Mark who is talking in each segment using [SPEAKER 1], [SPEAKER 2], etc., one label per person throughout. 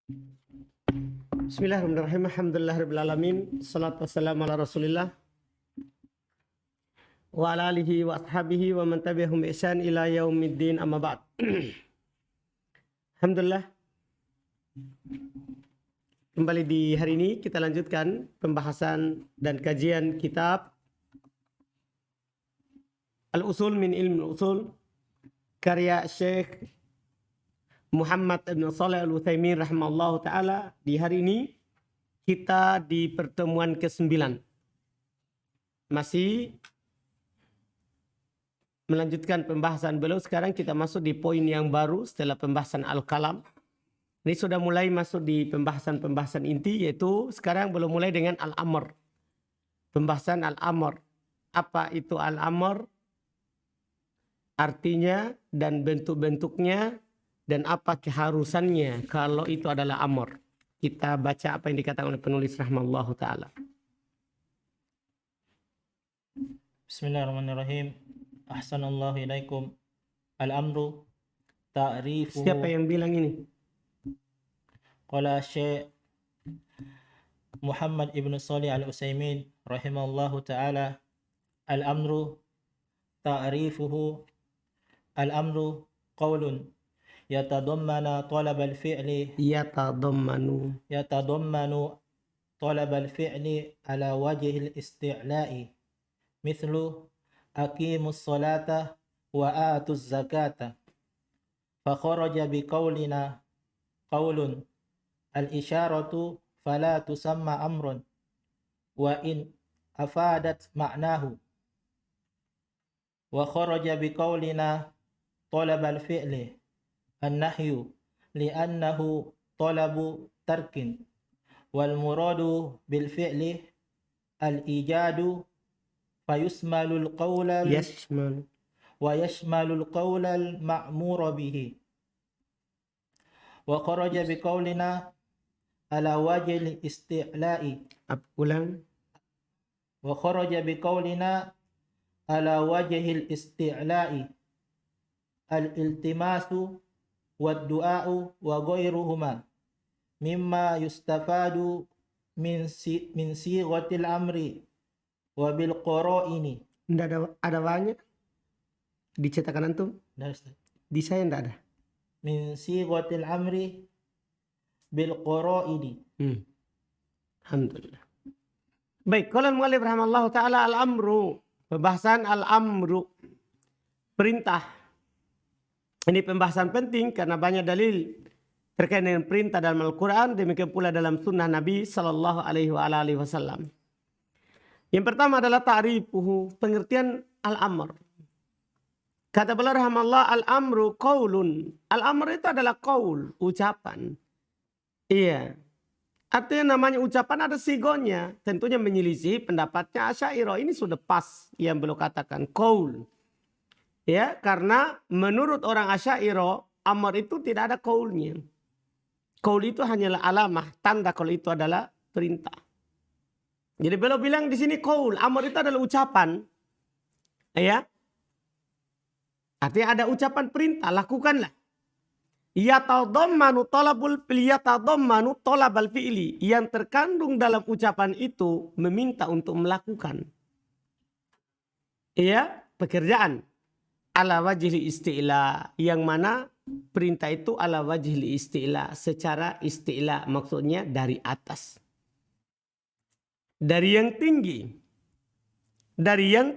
[SPEAKER 1] Bismillahirrahmanirrahim. Alhamdulillahirabbil alamin. Shalatu wassalamu ala Rasulillah wa ala alihi wa ashabihi wa man tabi'ahum bi ihsan ila yaumiddin, amma ba'd. Alhamdulillah. Kembali di hari ini kita lanjutkan pembahasan dan kajian kitab Al-Usul min Ilmi Al-Usul karya Syekh Muhammad ibn Shalih Al-Utsaimin rahimallahu ta'ala. Di hari ini kita di pertemuan ke-9 masih melanjutkan pembahasan beliau. Sekarang kita masuk di poin yang baru setelah pembahasan Al-Kalam. Ini sudah mulai masuk di pembahasan inti, yaitu sekarang belum mulai dengan Al-Amr. Pembahasan Al-Amr. Apa itu Al-Amr? Artinya dan bentuk-bentuknya dan apa keharusannya kalau itu adalah amr. Kita baca apa yang dikatakan oleh penulis rahimallahu ta'ala.
[SPEAKER 2] Bismillahirrahmanirrahim. Ahsanallahu ilaikum. Al-amru ta'rifuhu.
[SPEAKER 1] Siapa yang bilang ini?
[SPEAKER 2] Qala Syekh Muhammad ibn Shalih Al-Utsaimin rahimallahu ta'ala. Al-amru ta'rifuhu. Al-amru qawlun yatadammana talab al-fi'li
[SPEAKER 1] Yatadammanu
[SPEAKER 2] talab al-fi'li ala wajhi al-isti'la'i mithlu aqimus salata wa atuz zakata fa kharaja bi qawlina qawlun al-isharatu fala tusamma amrun wa in afadat ma'nahu wa kharaja bi qawlina talab al-fi'li an-nahyu li'annahu talabu tarkin wal muradu bil fi'li al-ijadu fayusmalul qawla yashmalul qawla al-ma'mura bihi wa kharaja bi qawlina ala wajhil isti'la'i wa kharaja bi qawlina ala wajhil isti'la'i al-iltimasu wad-du'a'u wa ghairuhuma mimma yustafadu min sighatil amri wa bil qara'ini.
[SPEAKER 1] Enggak ada banyak di cetakan antum? Di saya enggak ada.
[SPEAKER 2] Min sighatil amri bil qara'ini.
[SPEAKER 1] Alhamdulillah. Baik, qala al-mu'allif rahimallahu ta'ala al-amru. Pembahasan al-amru, perintah. Ini pembahasan penting karena banyak dalil terkait dengan perintah dalam Al-Quran, demikian pula dalam sunnah Nabi Sallallahu Alaihi Wasallam. Yang pertama adalah ta'rifuhu, pengertian al-amr. Kata beliau rahimallahu, al-amru qaulun. Al-amr itu adalah qaul, ucapan. Iya. Artinya namanya ucapan ada sigonya. Tentunya menyelisih pendapatnya Asy'ariyah. Ini sudah pas yang beliau katakan qaul. Ya, karena menurut orang Asy'ariyah, amr itu tidak ada qaulnya. Qaul itu hanyalah alamah, tanda kalau itu adalah perintah. Jadi beliau bilang di sini qaul, amr itu adalah ucapan. Ya. Artinya ada ucapan perintah, lakukanlah. Yatadammanu talabal fi'li, yang terkandung dalam ucapan itu meminta untuk melakukan. Ya, pekerjaan. Ala wajhil isti'la, yang mana perintah itu ala wajhil isti'la, secara isti'la, maksudnya dari atas, dari yang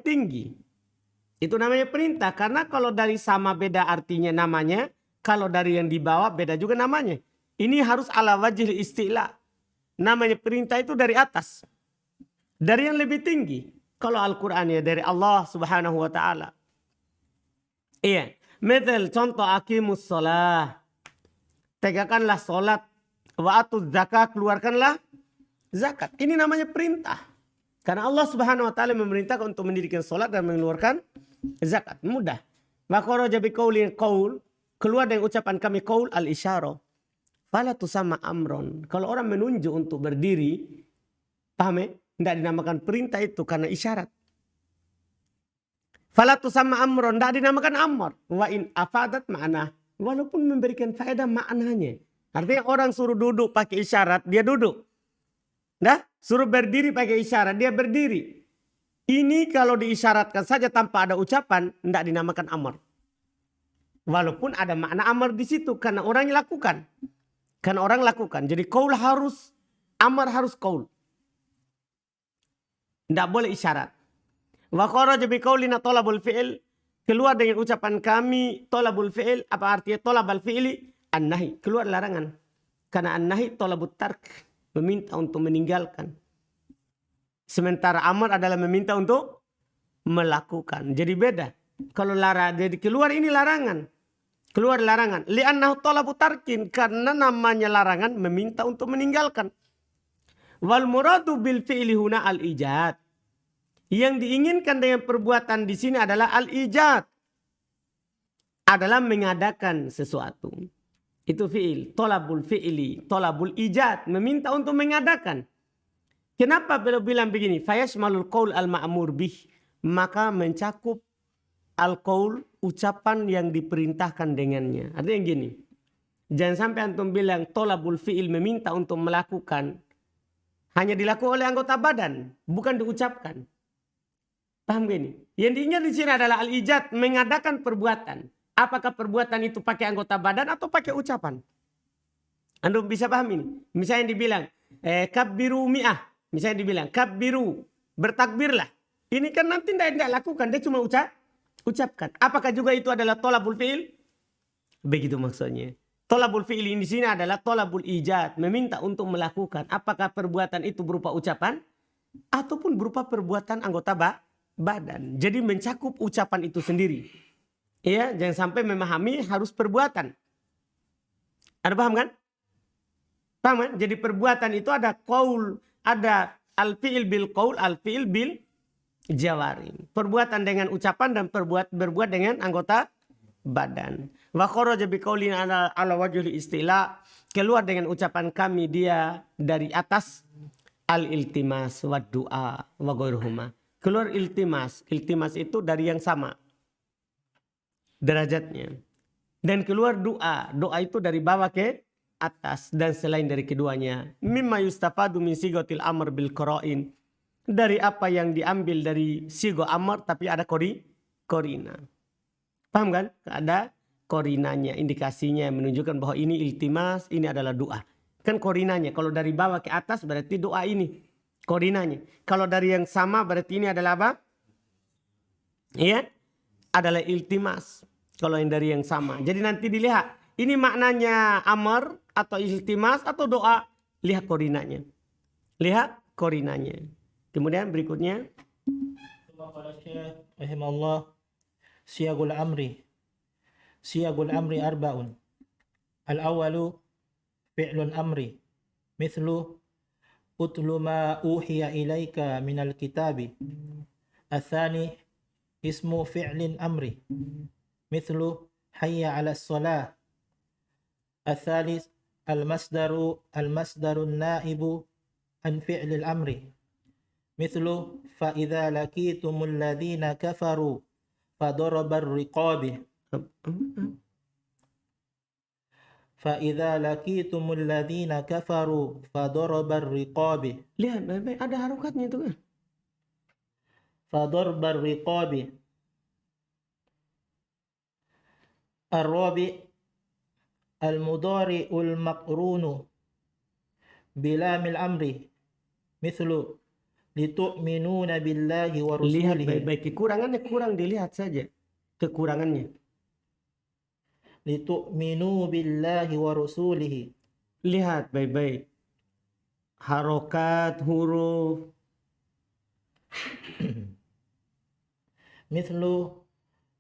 [SPEAKER 1] tinggi, itu namanya perintah. Karena kalau dari sama beda artinya namanya, kalau dari yang di bawah beda juga namanya. Ini harus ala wajhil isti'la, namanya perintah itu dari atas, dari yang lebih tinggi. Kalau Al-Quran ya dari Allah subhanahu wa ta'ala. Iya, misal contoh aqimus shalah, tegakkanlah salat, wa atuz zakat, keluarkanlah zakat. Ini namanya perintah. Karena Allah Subhanahu wa taala memerintahkan untuk mendirikan salat dan mengeluarkan zakat. Mudah. Wa kharaja bi qaulin qaul, keluar dengan ucapan kami qaul al-isyarah. Fala tusamma amron. Kalau orang menunjuk untuk berdiri, paham ya? Tidak dinamakan perintah itu karena isyarat. Fala tusamma amron, tidak dinamakan amr. Wa in afadat ma'na, walaupun memberikan faedah maknanya. Artinya orang suruh duduk pakai isyarat, dia duduk. Nah, suruh berdiri pakai isyarat, dia berdiri. Ini kalau diisyaratkan saja tanpa ada ucapan, tidak dinamakan amar. Walaupun ada makna amar di situ, karena orang lakukan. Karena orang lakukan. Jadi qaul harus, amar harus qaul. Tidak boleh isyarat. Wa kharaja bi qaulina talabul fi'il, keluar dengan ucapan kami talabul fi'il, apa artinya talabul fi'ili? An-nahi, keluar larangan. Karena an-nahi talabut tark, meminta untuk meninggalkan. Sementara amar adalah meminta untuk melakukan. Jadi beda. Kalau jadi keluar ini larangan. Keluar larangan. Li'annahu talabut tarkin, karena namanya larangan meminta untuk meninggalkan. Wal muradu bil fi'li huna al-ijad. Yang diinginkan dengan perbuatan di sini adalah al-ijad. Adalah mengadakan sesuatu. Itu fi'il. Tolabul fi'ili. Tolabul ijad. Meminta untuk mengadakan. Kenapa beliau bilang begini? Fayashmalul qaul al-ma'mur bih. Maka mencakup al-qaul, ucapan yang diperintahkan dengannya. Artinya gini. Jangan sampai antum bilang tolabul fi'il meminta untuk melakukan. Hanya dilakukan oleh anggota badan. Bukan diucapkan. Paham gini? Yang diingat di sini adalah al-ijad, mengadakan perbuatan. Apakah perbuatan itu pakai anggota badan atau pakai ucapan? Anda bisa paham ini? Misalnya dibilang, kabbiru mi'ah. Misalnya dibilang, kabbiru, bertakbirlah. Ini kan nanti tidak lakukan, dia cuma ucapkan. Apakah juga itu adalah tolabul fi'il? Begitu maksudnya. Tolabul fi'il di sini adalah tolabul ijad, meminta untuk melakukan. Apakah perbuatan itu berupa ucapan ataupun berupa perbuatan anggota badan. Jadi mencakup ucapan itu sendiri. Ya, jangan sampai memahami harus perbuatan. Ada paham kan? Paham kan? Jadi perbuatan itu ada qaul, ada al-fi'il bil qaul, al-fi'il bil jawari. Perbuatan dengan ucapan dan berbuat dengan anggota badan. Wa kharaja bi qaulin ala wajhil istila, keluar dengan ucapan kami dia dari atas al-iltimas wa du'a wa ghairuhuma. Keluar iltimas. Iltimas itu dari yang sama derajatnya. Dan keluar doa. Doa itu dari bawah ke atas dan selain dari keduanya. Mimma yustafadu min sigotil amr bil qara'in. Dari apa yang diambil dari sigo amr tapi ada korina. Paham kan? Ada korinanya, indikasinya yang menunjukkan bahwa ini iltimas, ini adalah doa. Kan korinanya. Kalau dari bawah ke atas berarti doa ini. Korinanya. Kalau dari yang sama berarti ini adalah apa? Iya. Adalah iltimas. Kalau yang dari yang sama. Jadi nanti dilihat. Ini maknanya amar atau iltimas atau doa. Lihat korinanya. Lihat korinanya. Kemudian berikutnya.
[SPEAKER 2] Rahimahullah. Siyagul amri. Siyagul amri arba'un. Al-awalu fi'lun amri. Mithlu utlu ma uhiya ilaika minal kitabi. Athani ismu fi'lin amri. Mithlu hayya ala salah. Athalis al-masdarun naibu an fi'lil amri. Mithlu fa idza laqitumul ladzina kafaru fadarabar riqabi. فَإِذَا لَقِيتُمُ الَّذِينَ كَفَرُوا فَضَرْبَ الرِّقَابِ.
[SPEAKER 1] Lihat baik-baik ada harokatnya itu kan.
[SPEAKER 2] فَضَرْبَ الرِّقَابِ. الرابع المضارع المقرون بلام الأمر مثل لتؤمنون بالله ورسوله.
[SPEAKER 1] Lihat baik-baik kekurangannya kurang dilihat saja. Kekurangannya.
[SPEAKER 2] Litu'minu billahi wa rasulihi.
[SPEAKER 1] Lihat baik-baik. Harokat, huruf.
[SPEAKER 2] Mithlu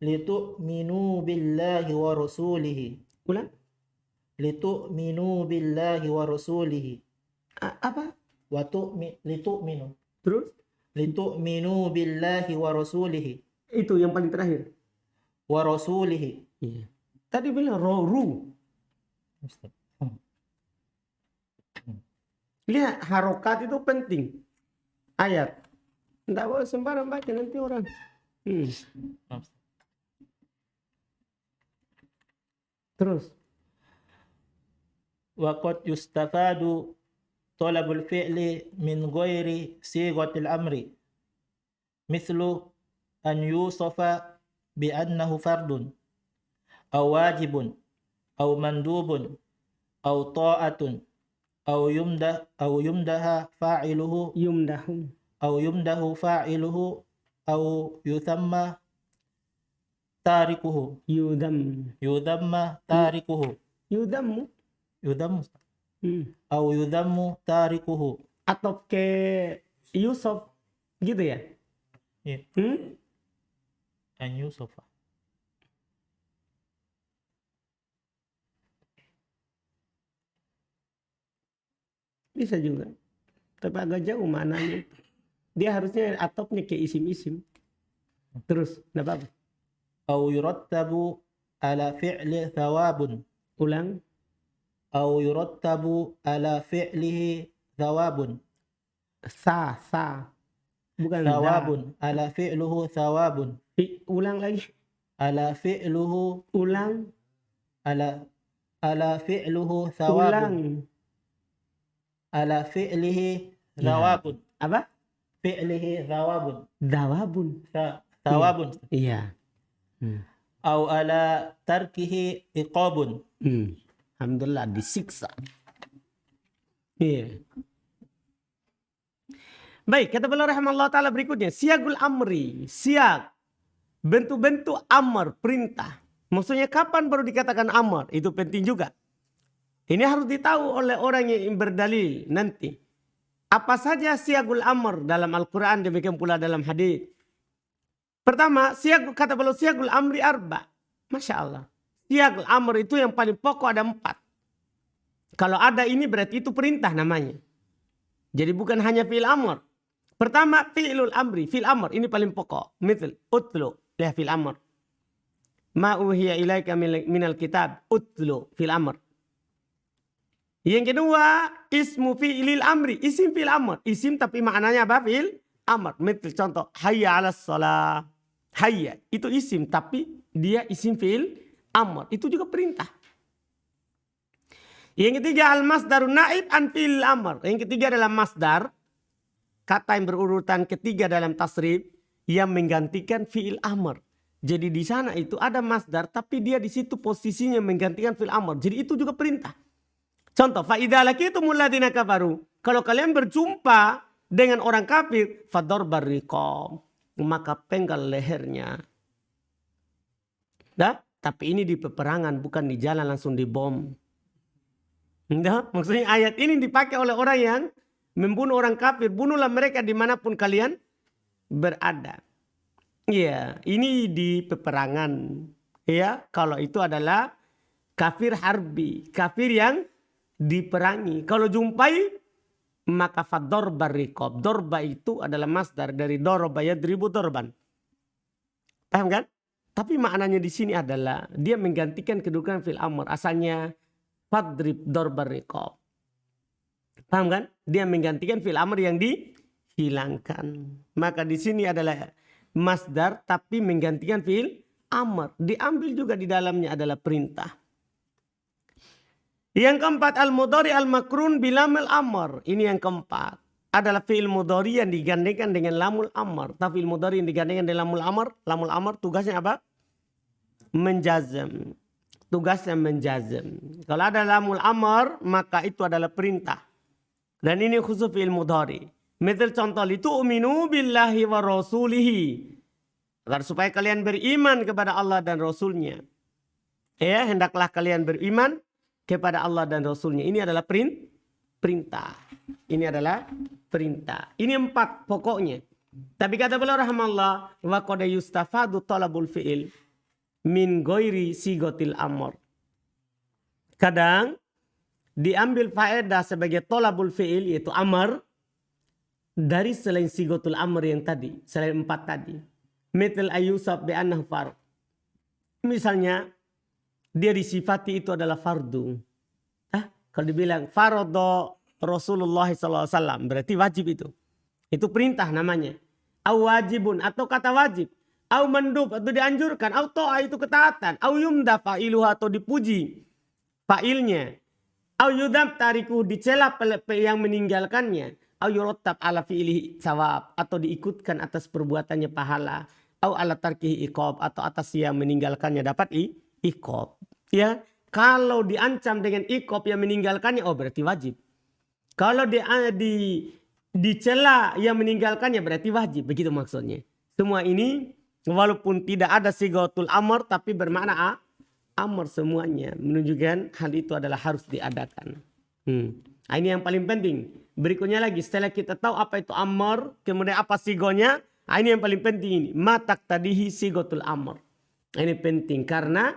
[SPEAKER 2] litu'minu billahi wa rasulihi.
[SPEAKER 1] Ulang.
[SPEAKER 2] Litu'minu billahi wa rasulihi.
[SPEAKER 1] Apa?
[SPEAKER 2] Litu'minu.
[SPEAKER 1] Terus?
[SPEAKER 2] Litu'minu billahi wa rasulihi.
[SPEAKER 1] Itu yang paling terakhir.
[SPEAKER 2] Wa rasulihi.
[SPEAKER 1] Iya. Tadi bilang ru. Lihat harokat itu penting. Ayat. Tidak boleh sembarang baca nanti orang. Terus.
[SPEAKER 2] وقد يستفاد طلب الفعل من غير صيغة الأمر مثل أن يوصف بأنه فرد أو واجب أو مندوب أو طاعة أو يمدح فاعله
[SPEAKER 1] Yumdahu.
[SPEAKER 2] أو يمدح فاعله أو يثمى تاركه
[SPEAKER 1] Yudam.
[SPEAKER 2] يذم تاركه
[SPEAKER 1] Yudamu.
[SPEAKER 2] يذم
[SPEAKER 1] Hmm.
[SPEAKER 2] أو يذم تاركه.
[SPEAKER 1] Atau ke Yusuf. Gitu ya?
[SPEAKER 2] Iya.
[SPEAKER 1] Hmm?
[SPEAKER 2] An Yusuf.
[SPEAKER 1] Bisa juga. Tapi agak jauh mananya. Dia harusnya atopnya ke isim-isim. Terus, enggak apa-apa.
[SPEAKER 2] أو يرتب على فعل ثواب
[SPEAKER 1] Ulang.
[SPEAKER 2] أو يرتب على فعله ثواب
[SPEAKER 1] Sa. Bukan
[SPEAKER 2] ثواب
[SPEAKER 1] za.
[SPEAKER 2] على فعله ثواب
[SPEAKER 1] Ulang lagi.
[SPEAKER 2] على فعله
[SPEAKER 1] Ulang.
[SPEAKER 2] على فعله ثواب
[SPEAKER 1] Ulang.
[SPEAKER 2] على فعله
[SPEAKER 1] Ya.
[SPEAKER 2] ثواب
[SPEAKER 1] Apa?
[SPEAKER 2] فعله ثواب
[SPEAKER 1] Dawabun.
[SPEAKER 2] ثواب
[SPEAKER 1] Iya.
[SPEAKER 2] أو على تركه عقاب.
[SPEAKER 1] Alhamdulillah disiksa. Iya. Baik, kata beliau rahimahullah ta'ala berikutnya. Siagul amri. Siag. Bentuk-bentuk amar, perintah. Maksudnya kapan baru dikatakan amar? Itu penting juga. Ini harus ditahu oleh orang yang berdalil nanti. Apa saja siagul amr dalam Al-Quran, demikian pula dalam hadis. Pertama, kata beliau siagul amri arba. Masya Allah. Siagul amr itu yang paling pokok ada 4. Kalau ada ini berarti itu perintah namanya. Jadi bukan hanya fi'il amr. Pertama, fi'ilul amri, fi'il amr. Ini paling pokok. Misal, utlu, lihat fi'il amr. Ma uhiya ilaika minal kitab, utlu, fi'il amr. Yang kedua, ismu fi'ilil amri, isim fi'il amr. Isim tapi maknanya apa? Fi'il amr. Misal contoh, hayya ala salah. Hayya, itu isim tapi dia isim fi'il amr. Itu juga perintah. Yang ketiga, al-masdarun naib an fi'il amr. Yang ketiga adalah masdar. Kata yang berurutan ketiga dalam tasrif yang menggantikan fi'il amr. Jadi di sana itu ada masdar tapi dia di situ posisinya menggantikan fi'il amr. Jadi itu juga perintah. Contoh, fa'idha lakitumul ladina kafaru. Kalau kalian berjumpa dengan orang kafir, fadorbar riqab, maka penggal lehernya. Nah, tapi ini di peperangan, bukan di jalan langsung dibom. Nah, maksudnya ayat ini dipakai oleh orang yang membunuh orang kafir. Bunuhlah mereka dimanapun kalian berada. Ya, ini di peperangan. Ya, kalau itu adalah kafir harbi, kafir yang diperangi. Kalau jumpai maka fadorbar riqab. Dorba itu adalah masdar dari doroba yadribu dorban. Paham kan? Tapi maknanya di sini adalah dia menggantikan kedudukan fil amr. Asalnya fadrib dorbar riqab. Paham kan? Dia menggantikan fil amr yang dihilangkan. Maka di sini adalah masdar tapi menggantikan fil amr. Diambil juga di dalamnya adalah perintah. Yang keempat, al-mudhari al-makrun bilamul amr. Ini yang keempat. Adalah fi'il mudhari yang digandengkan dengan lamul amr. Tapi fi'il mudhari yang digandengkan dengan lamul amr. Lamul amr tugasnya apa? Menjazam. Tugasnya menjazam. Kalau ada lamul amr, maka itu adalah perintah. Dan ini khusus fi'il mudhari. Misal contoh, litu'minu billahi wa rasulihi. Agar supaya kalian beriman kepada Allah dan Rasulnya. Ya, hendaklah kalian beriman kepada Allah dan Rasulnya. Ini adalah perintah. Ini adalah perintah. Ini 4 pokoknya. Tapi kata beliau rahimahullah, wa qad yustafadu talabul fi'il min ghairi sigotil amr. Kadang diambil faedah sebagai talabul fi'il yaitu amr dari selain sigotul amr yang tadi, selain 4 tadi. Mithal ayyusab bi annahu fard. Misalnya dia disifati itu adalah fardu. Kalau dibilang farodo Rasulullah SAW berarti wajib itu. Itu perintah namanya. Au wajibun atau kata wajib. Au mandub atau dianjurkan. Au to'a itu ketaatan. Au yumda fa'iluha atau dipuji fa'ilnya. Au yudam tariku dicela yang meninggalkannya. Au yurattab ala fi'lihi sawab, atau diikutkan atas perbuatannya pahala. Au ala tarkihi iqab, atau atas yang meninggalkannya dapat iqab. Ya, kalau diancam dengan iqab yang meninggalkannya, oh berarti wajib. Kalau dicela yang meninggalkannya berarti wajib. Begitu maksudnya. Semua ini walaupun tidak ada sigatul amr tapi bermakna amr semuanya. Menunjukkan hal itu adalah harus diadakan. Nah, ini yang paling penting. Berikutnya lagi setelah kita tahu apa itu amr, kemudian apa sigonya. Nah, ini yang paling penting ini. Matak tadihi sigatul amr. Nah, ini penting karena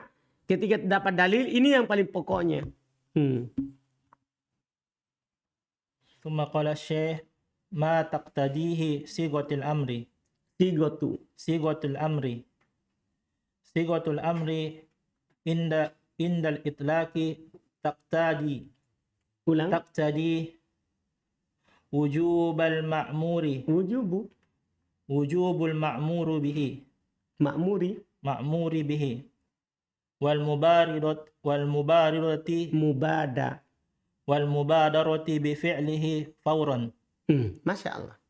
[SPEAKER 1] ketika dapat dalil ini yang paling pokoknya.
[SPEAKER 2] ثم قال الشيخ ما تقتضيه صيغة الأمر. صيغة الأمر عند الإطلاق تقتضي وجوب المأمور به والمبادرة بفعله فورا.
[SPEAKER 1] Masya Allah.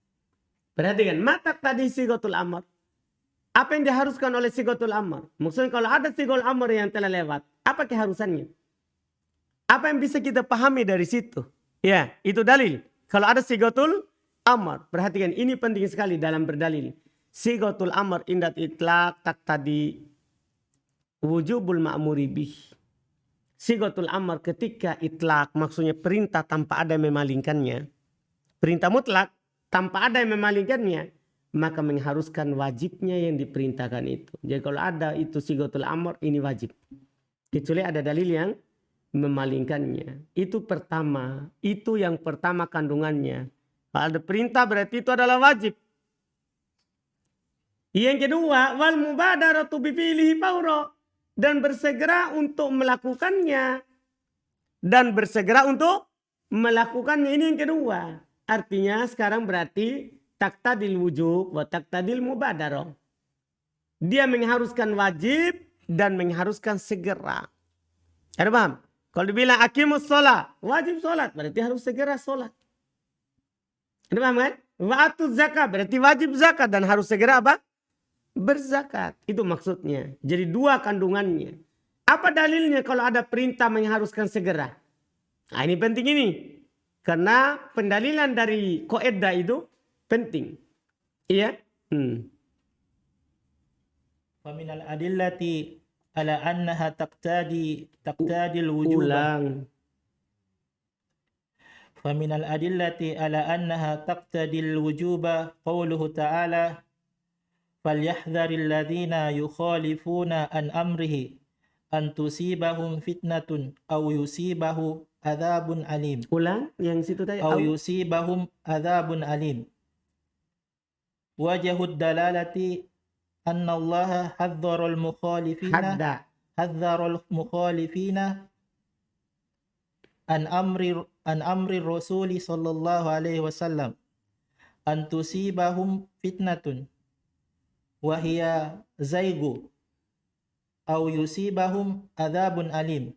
[SPEAKER 1] Perhatikan, matak tadi sigatul amr. Apa yang diharuskan oleh sigatul amr? Maksudnya kalau ada sigatul amr yang telah lewat, apa keharusannya? Apa yang bisa kita pahami dari situ? Ya, itu dalil. Kalau ada sigatul amr, perhatikan ini penting sekali dalam berdalil. Sigatul amr indat itlaq taqtadi wujubul ma'muri bih. Sigatul amr ketika itlaq, maksudnya perintah tanpa ada yang memalingkannya. Perintah mutlak tanpa ada yang memalingkannya, maka mengharuskan wajibnya yang diperintahkan itu. Jadi kalau ada itu sigatul amr, ini wajib. Kecuali ada dalil yang memalingkannya. Itu pertama. Itu yang pertama kandungannya. Kalau ada perintah berarti itu adalah wajib. Yang kedua, wal mubadaratu bi fi'lihi fawra. Dan bersegera untuk melakukannya. Dan bersegera untuk melakukannya. Ini yang kedua. Artinya sekarang berarti taqtadil wujub wa taqtadil mubadarah. Dia mengharuskan wajib dan mengharuskan segera. Ada paham? Kalau dibilang aqimus sholat, wajib sholat, berarti harus segera sholat. Ada paham kan? Wa'atuz zakat, berarti wajib zakat dan harus segera apa? Berzakat. Itu maksudnya. Jadi dua kandungannya. Apa dalilnya kalau ada perintah mengharuskan segera? Nah, ini penting ini. Karena pendalilan dari kaidah itu penting. Iya?
[SPEAKER 2] فمن الأدلة على أنها تقتضي الوجوب. فمن الأدلة على أنها تقتضي الوجوب قوله تعالى فليحذر الذين يخالفون عن أمره أن تصيبهم فتنة أو يصيبه عذاب أليم.
[SPEAKER 1] Yang situ tadi.
[SPEAKER 2] أو يصيبهم عذاب أليم. وجه الدلالة أن الله حذر المخالفين عن أمر الرسول صلى الله عليه وسلم أن تصيبهم فتنة وهي زيغ أو يصيبهم عذاب أليم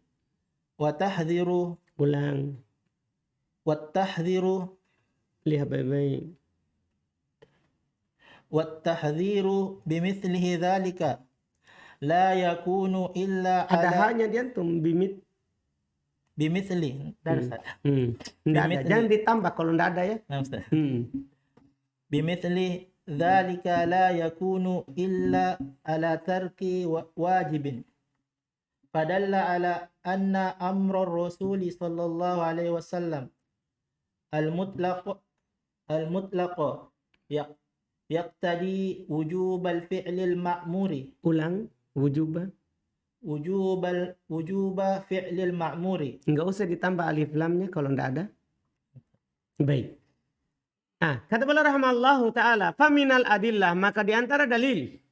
[SPEAKER 2] والتحذير بمثله ذلك لا يكون إلا
[SPEAKER 1] ada hanya diantum
[SPEAKER 2] بمثله.
[SPEAKER 1] Jangan ditambah kalau tidak ada ya.
[SPEAKER 2] بمثل ذلك لا يكون إلا على ترك واجب فدل على أن أمر الرسول صلى الله عليه وسلم المطلق يقتضي وجوب الفعل المأمور. وجوب فعل المأمور.
[SPEAKER 1] Enggak usah ditambah alif lamnya kalau tidak ada. Baik. Kata beliau rahimallahu taala, faminal adillah, maka di antara dalil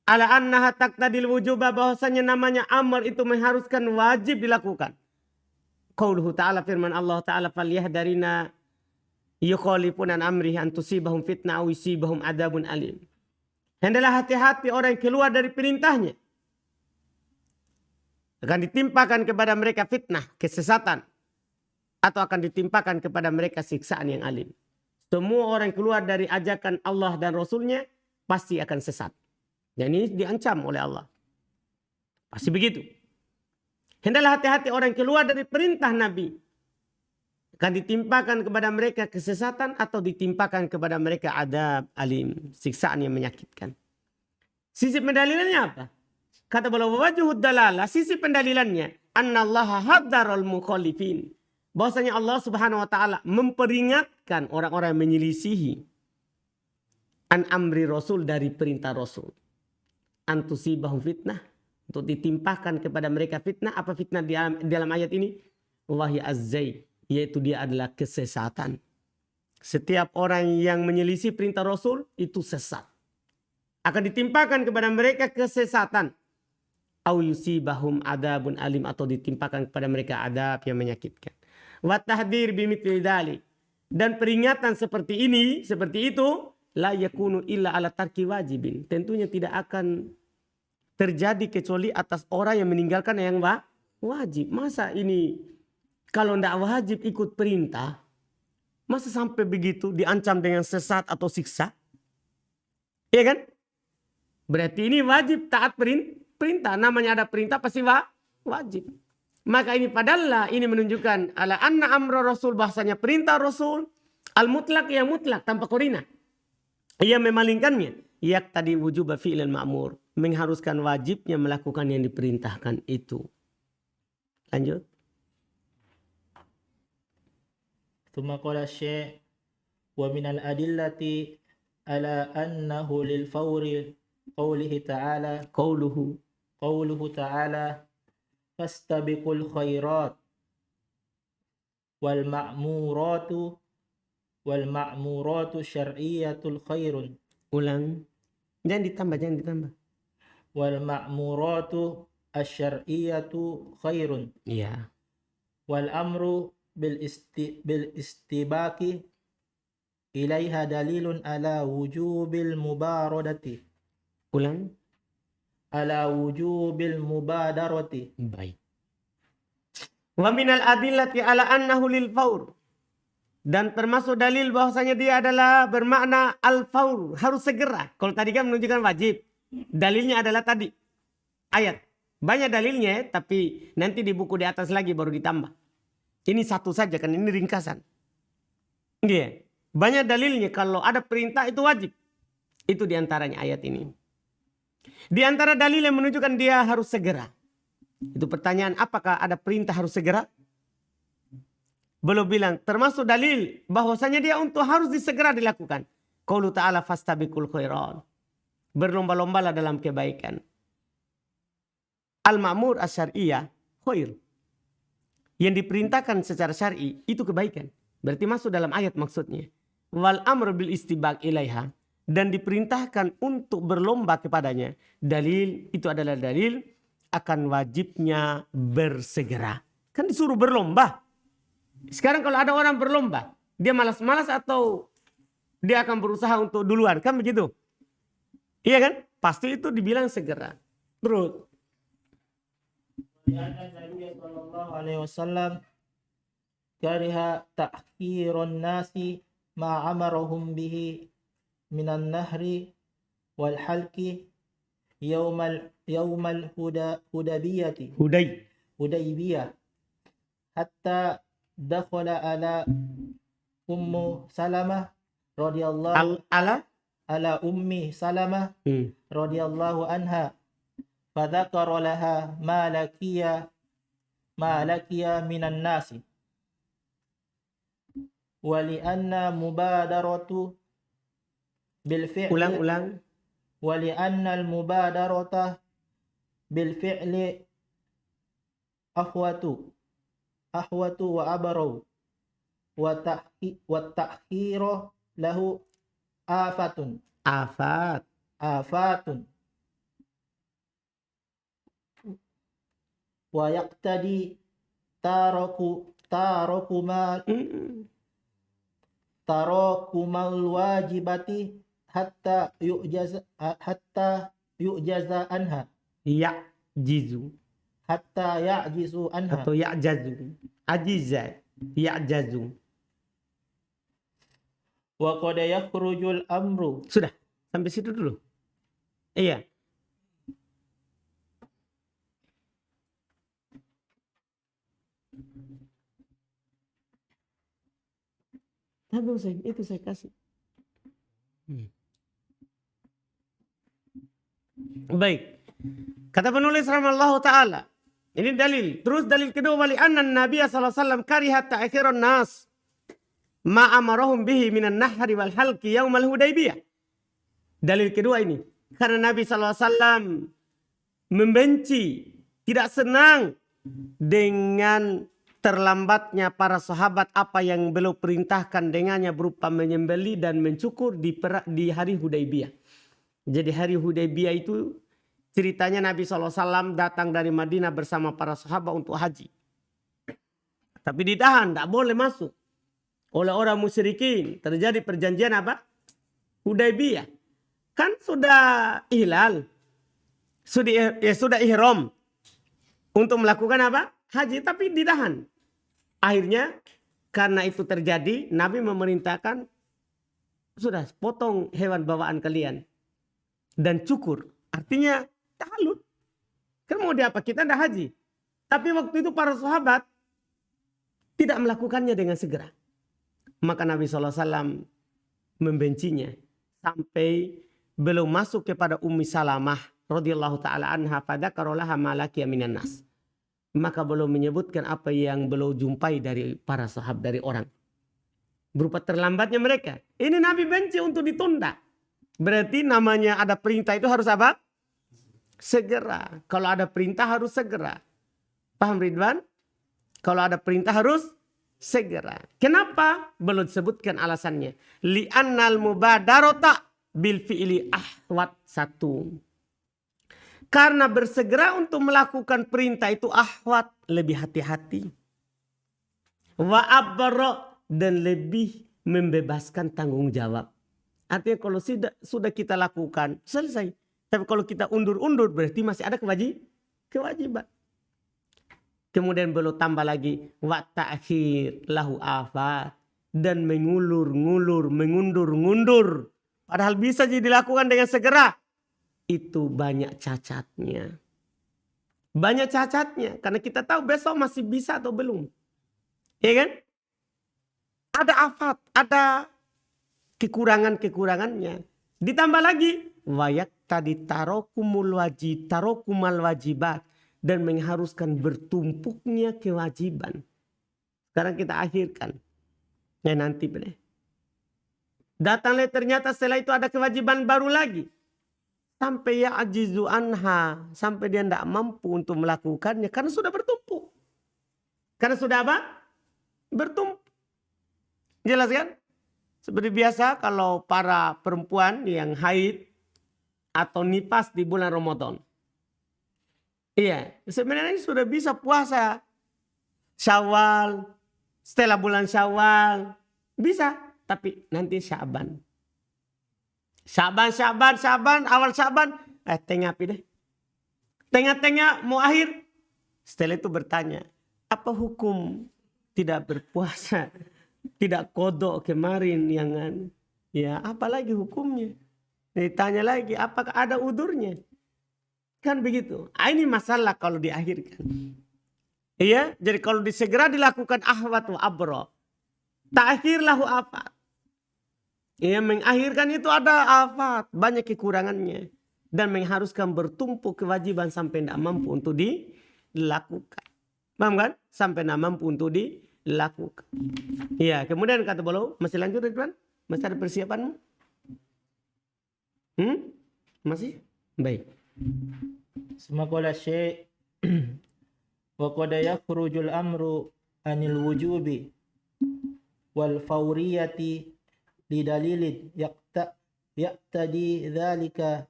[SPEAKER 1] ala annaha taqtadil wujuba, bahwasanya namanya amr itu mengharuskan wajib dilakukan. Qauluhu ta'ala, firman Allah taala, falyahdarina yukhalifuna an amrihi an tusibahum fitnah aw yusibahum adzabun alim. Hendaklah hati-hati orang yang keluar dari perintahnya, akan ditimpakan kepada mereka fitnah, kesesatan, atau akan ditimpakan kepada mereka siksaan yang alim. Semua orang yang keluar dari ajakan Allah dan Rasulnya pasti akan sesat. Dan ini diancam oleh Allah. Pasti begitu. Hendaklah hati-hati orang yang keluar dari perintah Nabi. Akan ditimpakan kepada mereka kesesatan atau ditimpakan kepada mereka adab alim. Siksaan yang menyakitkan. Sisi pendalilannya apa? Kata beliau, wajhud dalalah, sisi pendalilannya, annallaha haddaral mukhalifin. Bahwasanya Allah Subhanahu wa taala memperingatkan orang-orang yang menyelisihi an amri Rasul, dari perintah Rasul. Antusibahum fitnah, untuk ditimpahkan kepada mereka fitnah. Apa fitnah di dalam ayat ini? Wahi azzai, yaitu dia adalah kesesatan. Setiap orang yang menyelisih perintah Rasul itu sesat. Akan ditimpakan kepada mereka kesesatan. Au yusibahum adabun alim, atau ditimpakan kepada mereka adab yang menyakitkan. Wa tahdir bimithli dzalik, dan peringatan seperti ini, seperti itu, la yakunu illa ala tarki wajibin, tentunya tidak akan terjadi kecuali atas orang yang meninggalkan yang wajib. Masa ini kalau tidak wajib ikut perintah, masa sampai begitu diancam dengan sesat atau siksa? Iya kan? Berarti ini wajib taat perintah. Namanya ada perintah pasti wajib. Maka ini padahal ini menunjukkan ala anna amra Rasul, bahasanya perintah Rasul al-mutlak, yang mutlak tanpa korina. Ia memalingkannya. Yak tadi wujub fi'il ma'mur, mengharuskan wajibnya melakukan yang diperintahkan itu. Lanjut.
[SPEAKER 2] Tsumma qala Syekh wa minal adillati ala annahu lil fawri qawlihi ta'ala qawluhu ta'ala fastabiqul khairat wal ma'muratu syar'iyyatul khairun.
[SPEAKER 1] Ulang. Jangan ditambah.
[SPEAKER 2] Wal ma'muratu asyar'iyyatu khairun.
[SPEAKER 1] Iya.
[SPEAKER 2] Wal amru bil istibaki ilaiha dalilun ala wujubil mubaradati.
[SPEAKER 1] Ulang.
[SPEAKER 2] Ala wujubil mubadarati.
[SPEAKER 1] Baik. Wa minal adillati ala annahu lil faur. Dan termasuk dalil bahwasanya dia adalah bermakna al-faur, harus segera. Kalau tadi kan menunjukkan wajib. Dalilnya adalah tadi ayat. Banyak dalilnya, tapi nanti di buku di atas lagi baru ditambah. Ini satu saja kan, ini ringkasan. Iya. Banyak dalilnya kalau ada perintah itu wajib. Itu diantaranya ayat ini. Di antara dalil yang menunjukkan dia harus segera. Itu pertanyaan, apakah ada perintah harus segera? Belum bilang, termasuk dalil bahwasanya dia untuk harus disegera dilakukan. Qaulu ta'ala fastabiqul khairat. Berlomba-lombalah dalam kebaikan. Al-ma'mur asyariyah khair. Yang diperintahkan secara syar'i itu kebaikan. Berarti masuk dalam ayat maksudnya. Wal amr bil istibaq ilaiha, dan diperintahkan untuk berlomba kepadanya. Dalil itu adalah dalil akan wajibnya bersegera. Kan disuruh berlomba. Sekarang kalau ada orang berlomba, dia malas-malas atau dia akan berusaha untuk duluan, kan begitu? Iya kan? Pasti itu dibilang segera. Terus.
[SPEAKER 2] Nabi sallallahu alaihi wasallam kariha ta'khirun nasi ma amarahum bihi minan nahri wal halqi yaumal hudaybiyah hatta dakhala ala ummu salamah radhiyallahu ala ummi salamah radhiyallahu anha fadzakara laha ma lakiya minan nasi wa li anna mubadaratu bil fi'li
[SPEAKER 1] Ulang.
[SPEAKER 2] wa li anna al mubadarata bil fi'li ahwatu wa abaru wa ta'khira lahu afatun wa yaqtadi taraku mal wajibati hatta yu'jaza anha
[SPEAKER 1] Ya'jizu
[SPEAKER 2] hatta ya'jizu anha
[SPEAKER 1] atau ya'jazu. Ajiza. Ya'jazu.
[SPEAKER 2] Wa qad yakhrujul amru.
[SPEAKER 1] Sudah, sampai situ dulu. Iya. Tapi itu saya kasih. Baik. Kata penulis rahimahullahu ta'ala. Ini dalil. Terus dalil kedua, wali anna Nabi SAW karihat ta'akhiran nas ma'amarahum bihi minan nahri wal halqi yaumal Hudaybiyah. Dalil kedua ini. Karena Nabi SAW membenci, tidak senang dengan terlambatnya para sahabat apa yang beliau perintahkan dengannya berupa menyembelih dan mencukur di hari Hudaybiyah. Jadi hari Hudaybiyah itu ceritanya Nabi SAW datang dari Madinah bersama para sahabat untuk haji. Tapi ditahan, tidak boleh masuk oleh orang musyrikin. Terjadi perjanjian apa? Hudaybiyah. Kan sudah ihlal. Sudah ihram. Untuk melakukan apa? Haji, tapi ditahan. Akhirnya karena itu terjadi, Nabi memerintahkan sudah potong hewan bawaan kalian dan cukur. Artinya tahalul. Kan mau diapa? Kita dah haji. Tapi waktu itu para sahabat tidak melakukannya dengan segera. Maka Nabi SAW membencinya sampai belum masuk kepada Ummi Salamah radhiyallahu taala anha, fadzakaraha ma laqiya minan nas. Maka belum menyebutkan apa yang belum jumpai dari para sahabat, dari orang. Berupa terlambatnya mereka. Ini Nabi benci untuk ditunda. Berarti namanya ada perintah itu harus apa? Segera. Kalau ada perintah harus segera. Paham Ridwan? Kalau ada perintah harus segera. Kenapa? Belum disebutkan alasannya. Li'annal mubadarata bil fi'li ahwat satu. Karena bersegera untuk melakukan perintah itu ahwat, lebih hati-hati. Wa abra, dan lebih membebaskan tanggung jawab. Artinya kalau sudah kita lakukan, selesai. Tapi kalau kita undur-undur berarti masih ada kewajiban. Kemudian belum tambah lagi wa ta'khir lahu afat, dan mengulur-ngulur, mengundur-ngundur. Padahal bisa jadi dilakukan dengan segera. Itu banyak cacatnya. Banyak cacatnya. Karena kita tahu besok masih bisa atau belum. Ya kan? Ada afat, ada kekurangan-kekurangannya. Ditambah lagi. Wayak tadi tarokumal wajibat. Dan mengharuskan bertumpuknya kewajiban. Sekarang kita akhirkan. Ya nanti benar. Datanglah ternyata setelah itu ada kewajiban baru lagi. Sampai ya ajizu anha. Sampai dia tidak mampu untuk melakukannya. Karena sudah bertumpuk. Karena sudah apa? Bertumpuk. Jelas kan? Seperti biasa kalau para perempuan yang haid. Atau nifas di bulan Ramadan. Iya. Sebenarnya sudah bisa puasa. Syawal. Setelah bulan Syawal. Bisa. Tapi nanti Syaban. Syaban, awal Syaban, tengah deh. Tengah-tengah mau akhir. Setelah itu bertanya, apa hukum tidak berpuasa, tidak kodok kemarin yang ya apalagi hukumnya? Ditanya lagi, apakah ada udurnya? Kan begitu. Ini masalah kalau diakhirkan. Iya, jadi kalau segera dilakukan ahwat wa abra, ta'khir lahu afat. Ya, mengakhirkan itu ada afat, banyak kekurangannya. Dan mengharuskan bertumpuk kewajiban sampai tidak mampu untuk dilakukan. Paham kan? Sampai tidak mampu untuk dilakukan. Ya, kemudian kata beliau, masih lanjut Ridwan? Masih ada persiapanmu? Masih? Baik.
[SPEAKER 2] Semakala syekh wa qad yakhrujul amru anil wujubi wal fawriyati lidalilin yaqtadi dzalika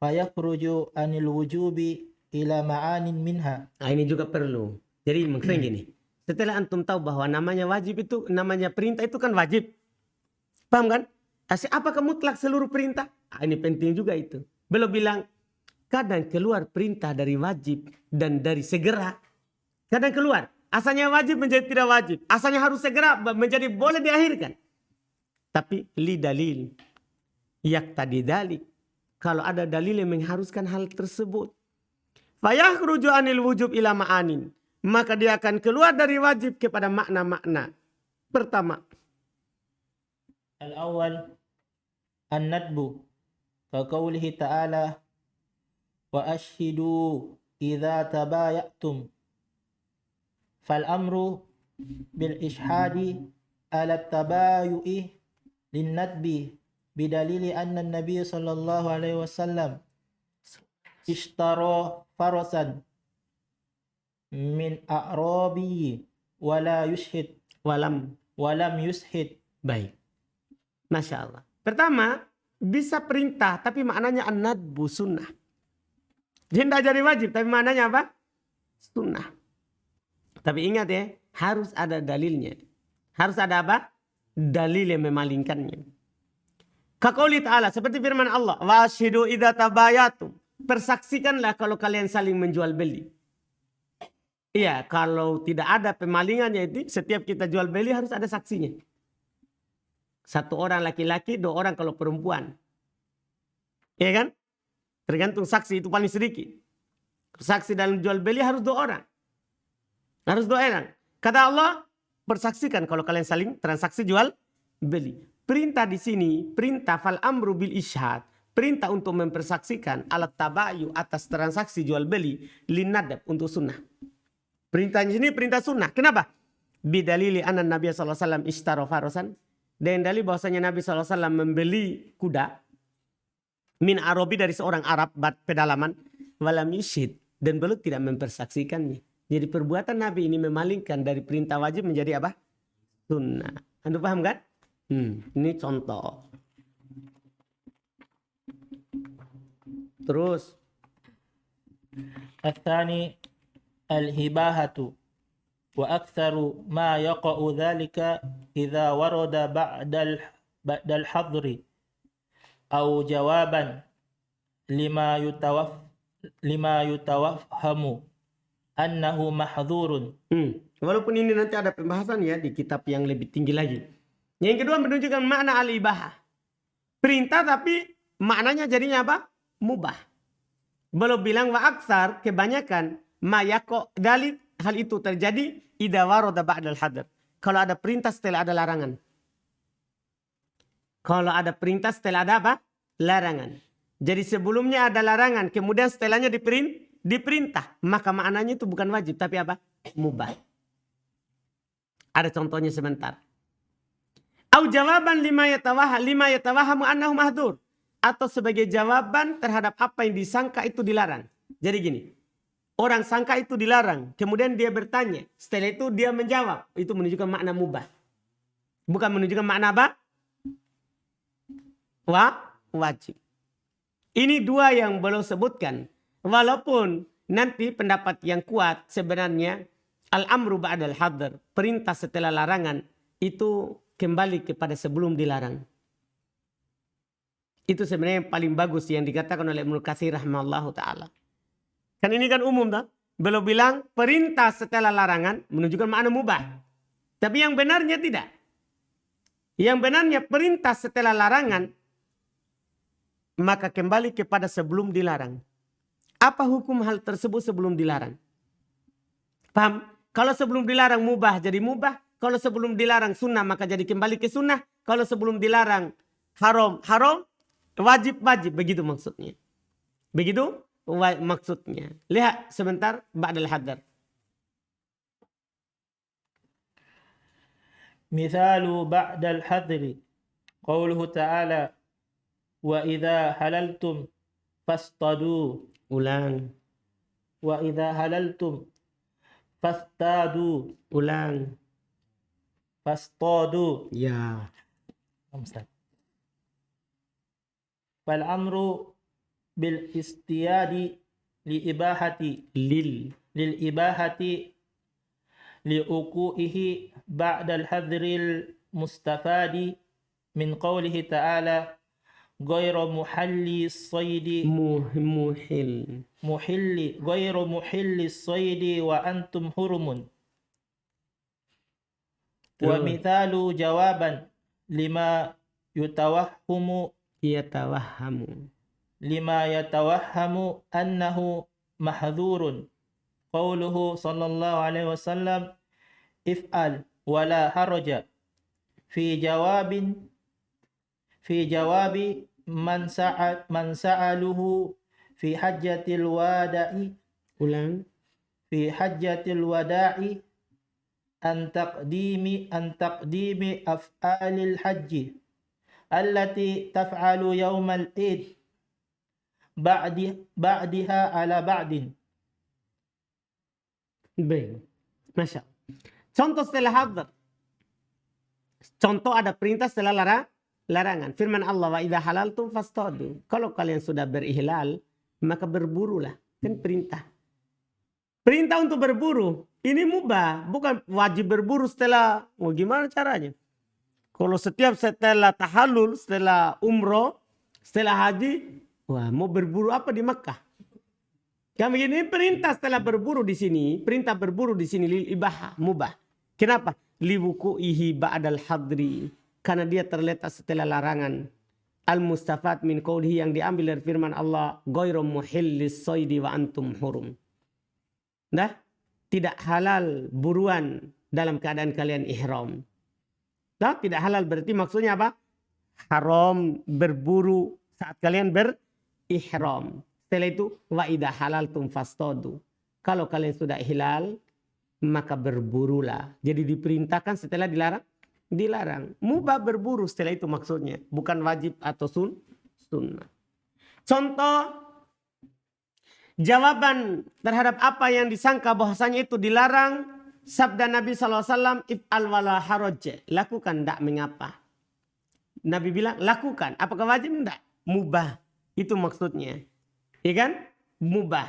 [SPEAKER 2] fayakhruju anil wujubi ila ma'anin minha.
[SPEAKER 1] Nah, ini juga perlu. Jadi maksudnya gini. Setelah antum tahu bahwa namanya wajib itu, namanya perintah itu kan wajib. Paham kan? Apakah mutlak seluruh perintah? Ini penting juga itu. Belum bilang kadang keluar perintah dari wajib dan dari segera. Kadang keluar. Asalnya wajib menjadi tidak wajib. Asalnya harus segera menjadi boleh diakhirkan. Tapi li dalil yaqtadi dalik. Kalau ada dalil yang mengharuskan hal tersebut. Fayakhruju anil wujub ila ma'anin. Maka dia akan keluar dari wajib kepada makna-makna. Pertama.
[SPEAKER 2] Al-awwal an-nadbu. Kaqaulihi ta'ala wa ashhidu idza tabayatum. Fal amru bil ishhadi ala tabayu'i lin nadbi bidalili anna an-nabiy sallallahu alaihi wasallam ishtara farasan min a'rabi wala yushhid
[SPEAKER 1] Walam.
[SPEAKER 2] yushhid.
[SPEAKER 1] Baik. Masya Allah. Pertama, bisa perintah tapi maknanya an-nadbu sunnah. Jadi tidak jadi wajib tapi maknanya apa? Sunnah. Tapi ingat ya, harus ada dalilnya. Harus ada apa? Dalil yang memalingkannya. Kaqouli ta'ala, seperti firman Allah, wa ashidu idza tabayatum. Persaksikanlah kalau kalian saling menjual beli. Iya, kalau tidak ada pemalingannya itu, setiap kita jual beli harus ada saksinya. Satu orang laki-laki, 2 orang kalau perempuan. Iya kan? Tergantung saksi itu paling sedikit. Saksi dalam jual beli harus 2 orang. Harus 2 orang. Kata Allah, persaksikan kalau kalian saling transaksi jual beli. Perintah di sini, perintah fal amru bil ishad. Perintah untuk mempersaksikan alat tabayu atas transaksi jual beli linadab untuk sunnah. Perintah di sini perintah sunnah. Kenapa? Bidalili anna Nabi SAW ishtara farasan. Dan dalil bahwasanya Nabi SAW membeli kuda min Arabi dari seorang Arab pedalaman walam yushid dan beliau tidak mempersaksikannya. Jadi perbuatan Nabi ini memalingkan dari perintah wajib menjadi apa? Sunnah. Anda paham kan? Ini contoh. Terus.
[SPEAKER 2] Atsani al-hibahatu wa aktsaru ma yaqa'u dzalika idza warada ba'dal hadri aw jawaban lima yutawafhamu annahu mahdhurun.
[SPEAKER 1] Walaupun ini nanti ada pembahasan ya di kitab yang lebih tinggi lagi. Yang kedua menunjukkan makna al-ibahah. Perintah tapi maknanya jadinya apa? Mubah. Belum bilang wa aksar kebanyakan mayako dalil hal itu terjadi idza warada ba'dal hadr. Kalau ada perintah setelah ada larangan. Kalau ada perintah setelah ada apa? Larangan. Jadi sebelumnya ada larangan, kemudian setelahnya diperintah. Maka maknanya itu bukan wajib, tapi apa? Mubah. Ada contohnya sebentar. Au jawaban lima yatawahamu annahu mahdur. Atau sebagai jawaban terhadap apa yang disangka itu dilarang. Jadi gini. Orang sangka itu dilarang. Kemudian dia bertanya. Setelah itu dia menjawab. Itu menunjukkan makna mubah. Bukan menunjukkan makna apa? Wajib. Ini 2 yang belum sebutkan. Walaupun nanti pendapat yang kuat sebenarnya. Al-amru ba'dal hadr. Perintah setelah larangan. Itu kembali kepada sebelum dilarang. Itu sebenarnya yang paling bagus yang dikatakan oleh Ibnu Katsir rahimahullahu ta'ala. Kan ini kan umum tak? Belum bilang perintah setelah larangan menunjukkan makna mubah. Tapi yang benarnya tidak. Yang benarnya perintah setelah larangan maka kembali kepada sebelum dilarang. Apa hukum hal tersebut sebelum dilarang? Paham? Kalau sebelum dilarang mubah jadi mubah. Kalau sebelum dilarang sunnah maka jadi kembali ke sunnah. Kalau sebelum dilarang haram. Wajib. Begitu maksudnya. Begitu maksudnya. Lihat sebentar ba'dal hadar.
[SPEAKER 2] Mithalu ba'dal hadri. Qauluhu ta'ala. Wa idza halaltum fastadu.
[SPEAKER 1] Ulang.
[SPEAKER 2] Wa idza halaltum fastadu.
[SPEAKER 1] Ulang.
[SPEAKER 2] Fastadu.
[SPEAKER 1] Ya.
[SPEAKER 2] Fal amru bil istiyadi li ibahati
[SPEAKER 1] Lil.
[SPEAKER 2] lil ibahati li uqu'ihi ba'dal hadril mustafadi min qawlihi ta'ala ghayra muhalli saydi
[SPEAKER 1] Muhil.
[SPEAKER 2] ghayra muhalli saydi wa antum hurumun.
[SPEAKER 1] Terus.
[SPEAKER 2] ومثال جوابا لما يتوهم
[SPEAKER 1] Yatawahamu.
[SPEAKER 2] أنه محذور قوله صلى الله عليه وسلم افعل ولا حرج في جواب من سأله في حجة الوداع
[SPEAKER 1] Ulang.
[SPEAKER 2] عن تقديم أفعال الحج التي تفعل يوم العيد بعدها على بعد.
[SPEAKER 1] Baik. Masya Allah. Contoh setelah hadar. Contoh ada perintah setelah larangan. Firman Allah, wa idha halaltum fastadu. Kalau kalian sudah berihlal, maka berburulah. Kan perintah. Perintah untuk berburu. Ini mubah. Bukan wajib berburu setelah. Gimana caranya? Kalau setelah tahallul, setelah umroh, setelah haji. Wah, mau berburu apa di Makkah? Kami ini perintah setelah berburu di sini. Perintah berburu di sini lil ibahah. Mubah. Kenapa? Liwuku'ihi ba'dal hadri. Karena dia terletak setelah larangan. Al-mustafat min qawlihi yang diambil dari firman Allah. Ghairu muhillis soydi wa antum hurum. Nah, tidak halal buruan dalam keadaan kalian ihram. Nah, tidak halal berarti maksudnya apa? Haram berburu saat kalian berihram. Setelah itu, wa idha halaltum fastadu. Kalau kalian sudah ihlal, maka berburulah. Jadi diperintahkan setelah dilarang. Mubah berburu setelah itu maksudnya. Bukan wajib atau sunnah. Contoh, jawaban terhadap apa yang disangka bahwasanya itu dilarang. Sabda Nabi SAW, if'al wala haraj. Lakukan, tidak mengapa. Nabi bilang, lakukan. Apakah wajib? Tidak. Mubah. Itu maksudnya. Ya kan? Mubah.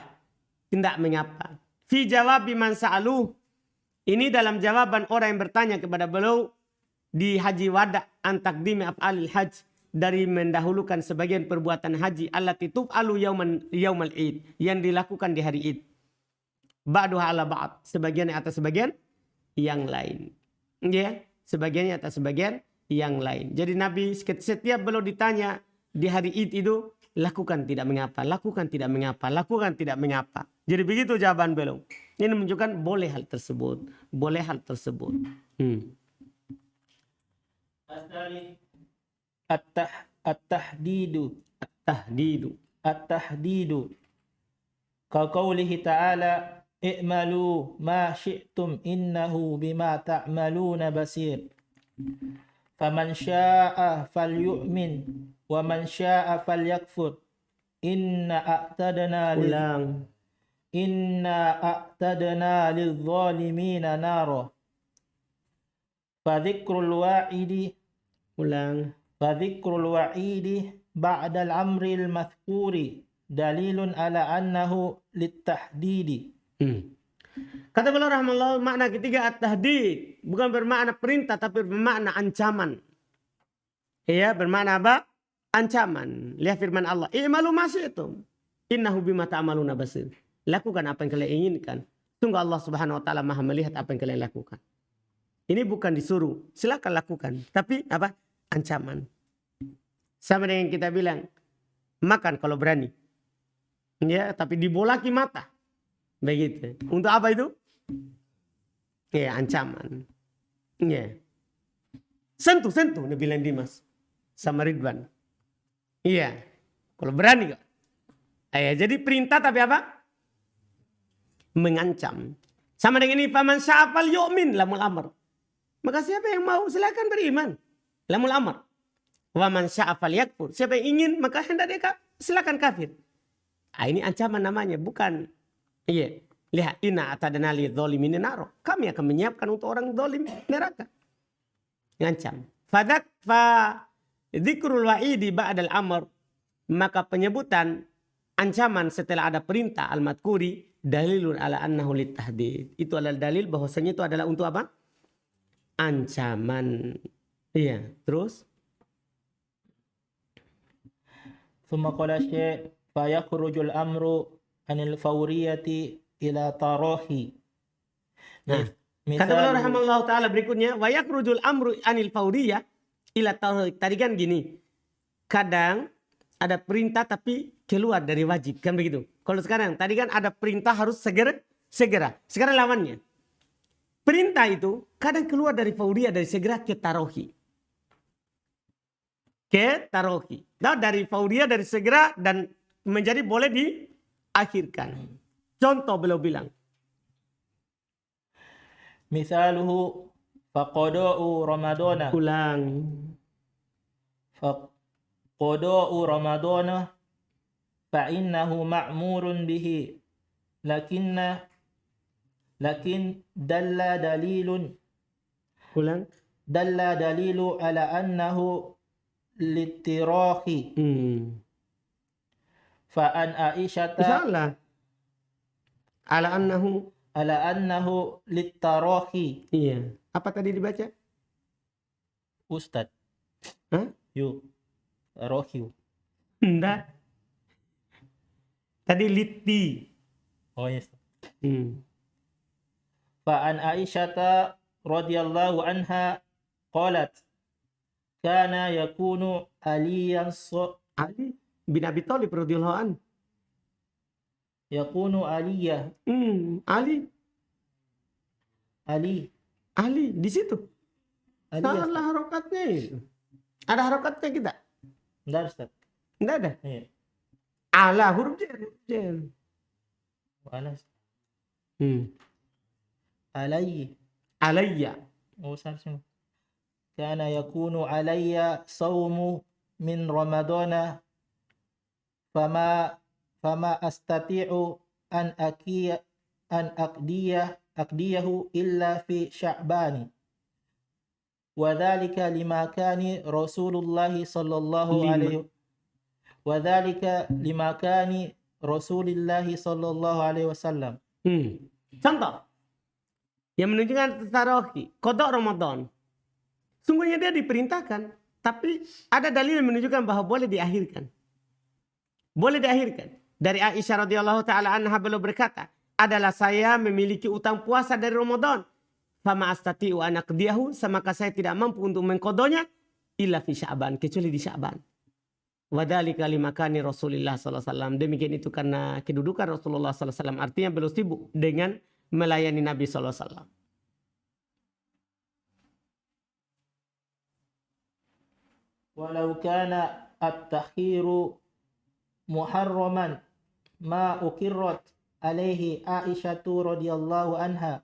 [SPEAKER 1] Tidak mengapa. Fi jawabi man sa'aluh. Ini dalam jawaban orang yang bertanya kepada beliau di haji wada an taqdimi af'alil hajj, dari mendahulukan sebagian perbuatan haji allati tuf'alu yaumal id, yang dilakukan di hari id. Ba'duha ala ba'd, sebagian atas sebagian yang lain. Ya, sebagiannya atas sebagian yang lain. Jadi Nabi setiap beliau ditanya di hari id itu, lakukan tidak mengapa, lakukan tidak mengapa, lakukan tidak mengapa. Jadi begitu jawaban beliau. Ini menunjukkan boleh hal tersebut. Boleh hal tersebut.
[SPEAKER 2] At-tahdidu.
[SPEAKER 1] Tahdidu.
[SPEAKER 2] Kaqaulihi ta'ala i'malu ma syi'tum innahu bima ta'maluna basir. Faman syaa'a falyu'min wa man syaa'a falyakfur. Inna a'tadna lidh-dhalimina nara. Fadhikrul wa'idi ba'dal amril madhkuri dalilun ala annahu litahdidi.
[SPEAKER 1] Kata beliau rahimahullah, makna ketiga at-tahdid bukan bermakna perintah tapi bermakna ancaman. Iya, bermakna apa? Ancaman. Lihat firman Allah, i'malu ma syi'tum innahu bima ta'maluna basir. Lakukan apa yang kalian inginkan. Sungguh Allah Subhanahu wa taala Maha melihat apa yang kalian lakukan. Ini bukan disuruh, silakan lakukan, tapi apa? Ancaman. Sama dengan kita bilang, makan kalau berani. Ya, tapi dibolaki mata. Begitu. Untuk apa itu? Ya, ancaman. Ya. Sentuh. Dia bilang Dimas sama Ridwan. Iya. Kalau berani kok. Jadi perintah tapi apa? Mengancam. Sama dengan ini, faman sya'afal yu'min lamul amr. Maka siapa yang mau silakan beriman. Lamul amr. Wa man sya'afal yakfur. Siapa yang ingin maka hendak dia silakan kafir. Ini ancaman namanya, bukan. Iya. Lihat, inna atadana lidh-dhalimin naro. Kami akan menyiapkan untuk orang zalim neraka. Ngancam. Dzikrul wa'idi ba'dal amr. Maka penyebutan ancaman setelah ada perintah al-madhkuri dalilun ala annahu litahdid. Itu adalah dalil bahwasanya itu adalah untuk apa? Ancaman. Iya, terus
[SPEAKER 2] Thumma qala syekh fa yakhrujul amru anil fawriyati ila tarahi.
[SPEAKER 1] Nah, Kata beliau
[SPEAKER 2] Misaluhu
[SPEAKER 1] rahimahullah ta'ala berikutnya, wa yakrujul amru anil fauriyah ila tauhid. Tadi kan gini, kadang ada perintah tapi keluar dari wajib, kan begitu. Kalau sekarang, tadi kan ada perintah harus segera. Sekarang lawannya. Perintah itu kadang keluar dari fauriyah, dari segera ke tarohi. Nah, dari fauriyah, dari segera dan menjadi boleh diakhirkan. Contoh beliau bilang.
[SPEAKER 2] misaluhu faqada'u ramadana
[SPEAKER 1] Ulang.
[SPEAKER 2] faqada'u ramadana fa innahu ma'murun bihi lakin
[SPEAKER 1] Ulang.
[SPEAKER 2] dalla dalilu ala annahu litirahi fa an aisyata
[SPEAKER 1] Salah. Ala annahu.
[SPEAKER 2] litarahi.
[SPEAKER 1] Iya. Apa tadi dibaca?
[SPEAKER 2] Ustad
[SPEAKER 1] Hah?
[SPEAKER 2] yuk rohiu.
[SPEAKER 1] Enggak. Tadi liti.
[SPEAKER 2] Oh yes.
[SPEAKER 1] Hmm.
[SPEAKER 2] Fa an aisyata radhiyallahu anha qalat kana yakunu aliyan
[SPEAKER 1] Ali bin Abi Thalib radhiyallahu an.
[SPEAKER 2] yakunu aliyah
[SPEAKER 1] Ali di situ.
[SPEAKER 2] aliyah.
[SPEAKER 1] Salah harokatnya itu. Ada harokatnya kita?
[SPEAKER 2] Enggak Ustaz.
[SPEAKER 1] Enggak ada.
[SPEAKER 2] Iya.
[SPEAKER 1] Ala huruf jar.
[SPEAKER 2] Mana?
[SPEAKER 1] Alayya.
[SPEAKER 2] Oh seharusnya. Kana yakunu alayya sawmu min ramadana fama astati'u an aqdiyahu illa fi sya'bani wa dhalika lima kani Rasulullah sallallahu alaihi wasallam.
[SPEAKER 1] Contoh yang menunjukkan tarawih, qada Ramadan. Sungguhnya dia diperintahkan, tapi ada dalil yang menunjukkan bahwa boleh diakhirkan. Boleh diakhirkan. Dari Aisyah radhiyallahu taala anha beliau berkata, adalah saya memiliki utang puasa dari Ramadan. Fama astati'u an aqdiyahu, maka saya tidak mampu untuk mengqadanya illa fi Sya'ban, kecuali di Sya'ban. Wadzalika limakani Rasulullah sallallahu alaihi wasallam. Demikian itu karena kedudukan Rasulullah sallallahu alaihi wasallam, artinya beliau sibuk dengan melayani Nabi sallallahu alaihi wasallam.
[SPEAKER 2] Walau kana at-takhiru muharraman ma ukirrat alaihi Aisyatu radhiyallahu anha.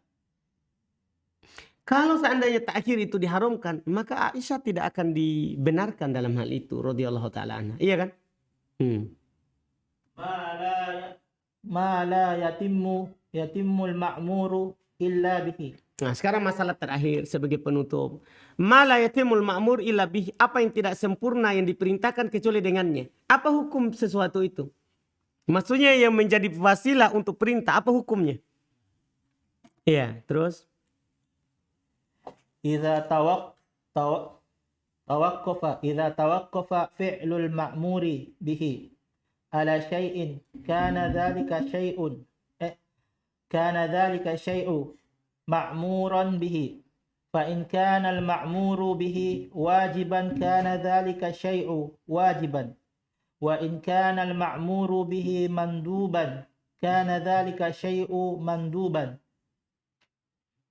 [SPEAKER 1] Kalau seandainya takhir itu diharamkan, maka Aisyah tidak akan dibenarkan dalam hal itu radhiyallahu taala anha. Iya kan?
[SPEAKER 2] Ma la yatimmul ma'muru illa bihi.
[SPEAKER 1] Nah, sekarang masalah terakhir sebagai penutup. Ma la yatimul ma'mur illa bihi, apa yang tidak sempurna yang diperintahkan kecuali dengannya. Apa hukum sesuatu itu? Maksudnya yang menjadi wasilah untuk perintah, apa hukumnya? Iya, terus
[SPEAKER 2] Idza tawaqqafa fi'lul ma'muri bihi ala syai'in kana dzalika syai'u ma'muran bihi fa in kana al ma'muru bihi wajiban kana dzalika syai'u wajiban wa in kana al ma'muru bihi manduban kana dzalika syai'u manduban.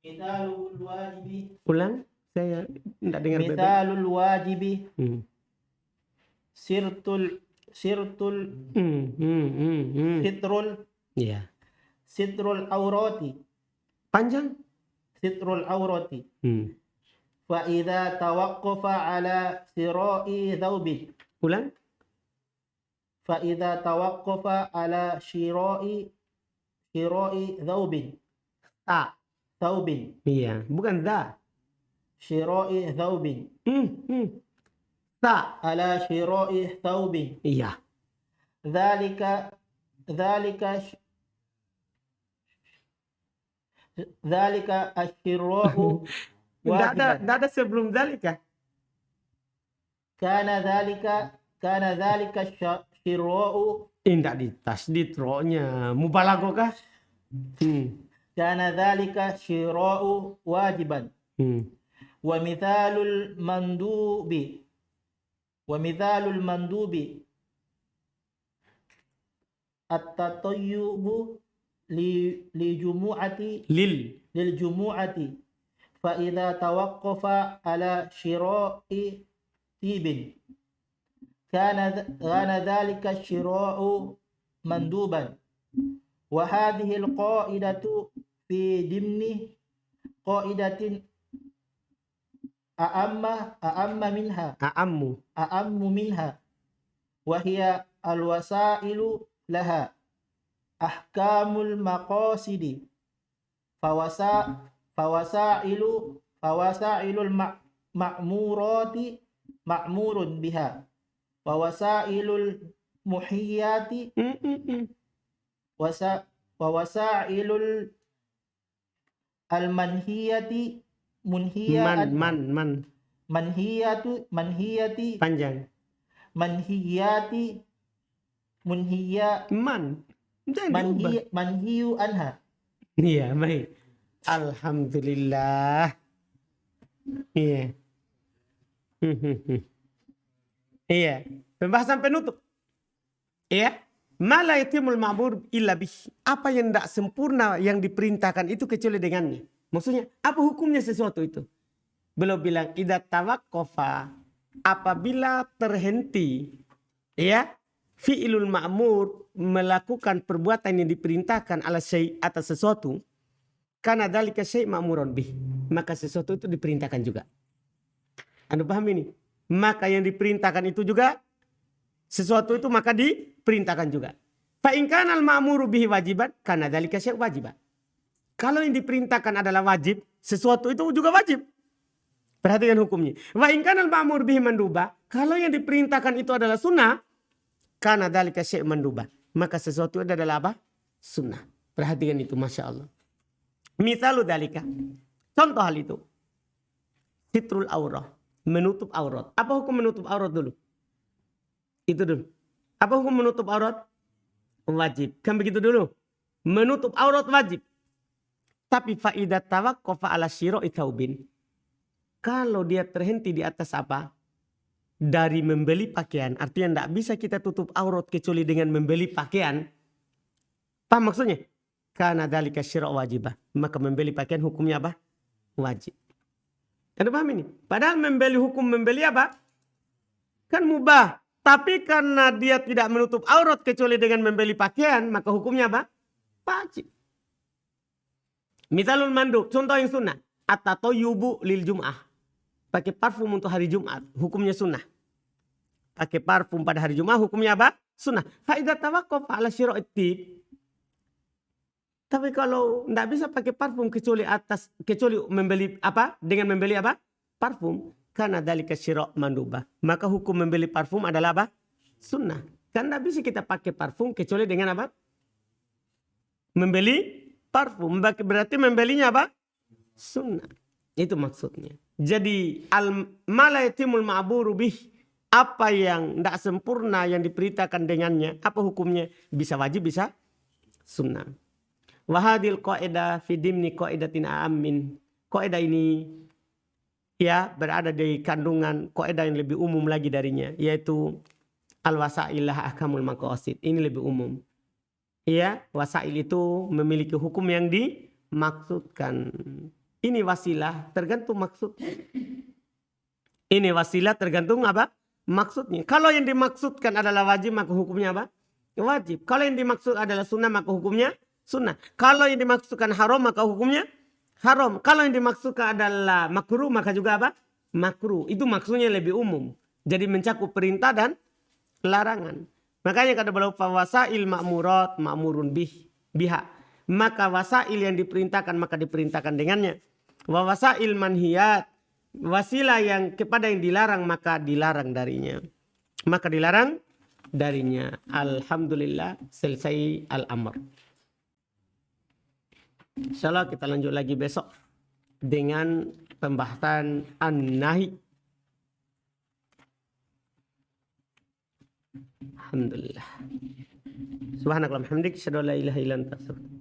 [SPEAKER 2] Mithalul wajibi.
[SPEAKER 1] ulang, saya tidak dengar.
[SPEAKER 2] Mithalul wajibi. Sitrul
[SPEAKER 1] Iya.
[SPEAKER 2] Sitrul aurati.
[SPEAKER 1] Panjang.
[SPEAKER 2] Sitrul aurati. Fa idza tawaqqafa ala shira'i thawbin.
[SPEAKER 1] Ulang.
[SPEAKER 2] Fa idza tawaqqafa ala shira'i thawbin. Thawbin.
[SPEAKER 1] Iya, bukan da.
[SPEAKER 2] Shira'i thawbin.
[SPEAKER 1] Ta.
[SPEAKER 2] Ala shira'i thawbin.
[SPEAKER 1] Iya.
[SPEAKER 2] Dzalika asyira'u wajiban.
[SPEAKER 1] Tidak ada sebelum dzalika.
[SPEAKER 2] Kana dzalika syira'u.
[SPEAKER 1] Tidak di tasdid ro-nya. Mubalaghah kah?
[SPEAKER 2] kana dzalika syira'u wajiban. Wa mithalul mandubi at-tatayyubu li jumu'ati lil jumu'ati fa idza tawaqqafa ala syira'i tibin kana dzalika syira'u manduban. Wa hadhihi al-qa'idatu fi dimni qa'idatin a'ammu minha wa hiya al-wasailu laha ahkamul maqasidi fawasailul ma'murati ma'murun biha wa wasailul muhiyati wasailul al-manhiyati manhiyati
[SPEAKER 1] panjang
[SPEAKER 2] manhiyu anha.
[SPEAKER 1] Iya, baik. Alhamdulillah. Iya. Iya, pembahasan penutup. Iya. Ma la yatimul ma'mur illa bih. Apa yang tidak sempurna yang diperintahkan itu kecuali dengannya. Maksudnya, apa hukumnya sesuatu itu? Beliau bilang, idza tawaqqafa, apabila terhenti, ya, fi'ilul ma'mur, melakukan perbuatan yang diperintahkan ala syai' atas sesuatu, karena dzalika syai' ma'murun bih, maka sesuatu itu diperintahkan juga. Anda paham ini? Maka yang diperintahkan itu juga sesuatu itu maka diperintahkan juga. Fa in kana al-ma'muru bihi wajiban, kana dzalika syai' wajiban. Kalau yang diperintahkan adalah wajib, sesuatu itu juga wajib. Perhatikan hukumnya. Wa in kana al-ma'mur bihi manduba, kalau yang diperintahkan itu adalah sunnah, kana dzalika syai' manduba, maka sesuatu itu adalah apa? Sunnah. Perhatikan itu, Masya Allah. Misalu dzalika, contoh hal itu, sitrul aurah, menutup aurat. Apa hukum menutup aurat dulu? Itu dulu. Apa hukum menutup aurat? Wajib. Kan begitu dulu. Menutup aurat wajib. Tapi faidat tawaqqafa ala syira'i tsaubin. Kalau dia terhenti di atas apa? Dari membeli pakaian. Artinya tidak bisa kita tutup aurat kecuali dengan membeli pakaian. Paham maksudnya? Karena dzalika syira' wajibah. Maka membeli pakaian hukumnya apa? Wajib. Anda paham ini? Padahal hukum membeli apa? Kan mubah. Tapi karena dia tidak menutup aurat kecuali dengan membeli pakaian, maka hukumnya apa? Wajib. Misalul mandub, contoh yang sunnah. At-tatayyubu lil jum'ah. Pakai parfum untuk hari Jumat, hukumnya sunnah. Pakai parfum pada hari Jumat, hukumnya apa? Sunnah. Fa idza tawaqqafa ala syira'i tib. Tapi kalau tidak bisa pakai parfum kecuali membeli apa? Dengan membeli apa? Parfum. Karena dzalika syira' mandubah. Maka hukum membeli parfum adalah apa? Sunnah. Kan tidak bisa kita pakai parfum kecuali dengan apa? Membeli parfum. Berarti membelinya apa? Sunnah. Itu maksudnya. Jadi ma la yatimul ma'muru bih, apa yang tidak sempurna yang diperintahkan dengannya, apa hukumnya? Bisa wajib, bisa sunnah. Wahadil qaidah fi dimni qaidatin a'ammin. Qaidah ini ya berada di kandungan qaidah yang lebih umum lagi darinya, yaitu al-wasailah ahkamul maqasid. Ini lebih umum. Ya, wasail itu memiliki hukum yang dimaksudkan. Ini wasilah tergantung maksud. Ini wasilah tergantung apa? Maksudnya. Kalau yang dimaksudkan adalah wajib, maka hukumnya apa? Wajib. Kalau yang dimaksud adalah sunnah, maka hukumnya sunnah. Kalau yang dimaksudkan haram, maka hukumnya haram. Kalau yang dimaksudkan adalah makruh, maka juga apa? Makruh. Itu maksudnya lebih umum. Jadi mencakup perintah dan larangan. Makanya kata beliau fawasail ma'murat ma'murun biha. Maka wasail yang diperintahkan maka diperintahkan dengannya. Wa wasail manhiyat, wasilah yang kepada yang dilarang maka dilarang darinya. Maka dilarang darinya. Alhamdulillah selesai al-amr. Insyaallah kita lanjut lagi besok dengan pembahasan an-nahi. Alhamdulillah. Subhanakallahumma hamdik, asyhadu an la ilaha illa anta, astaghfiruka.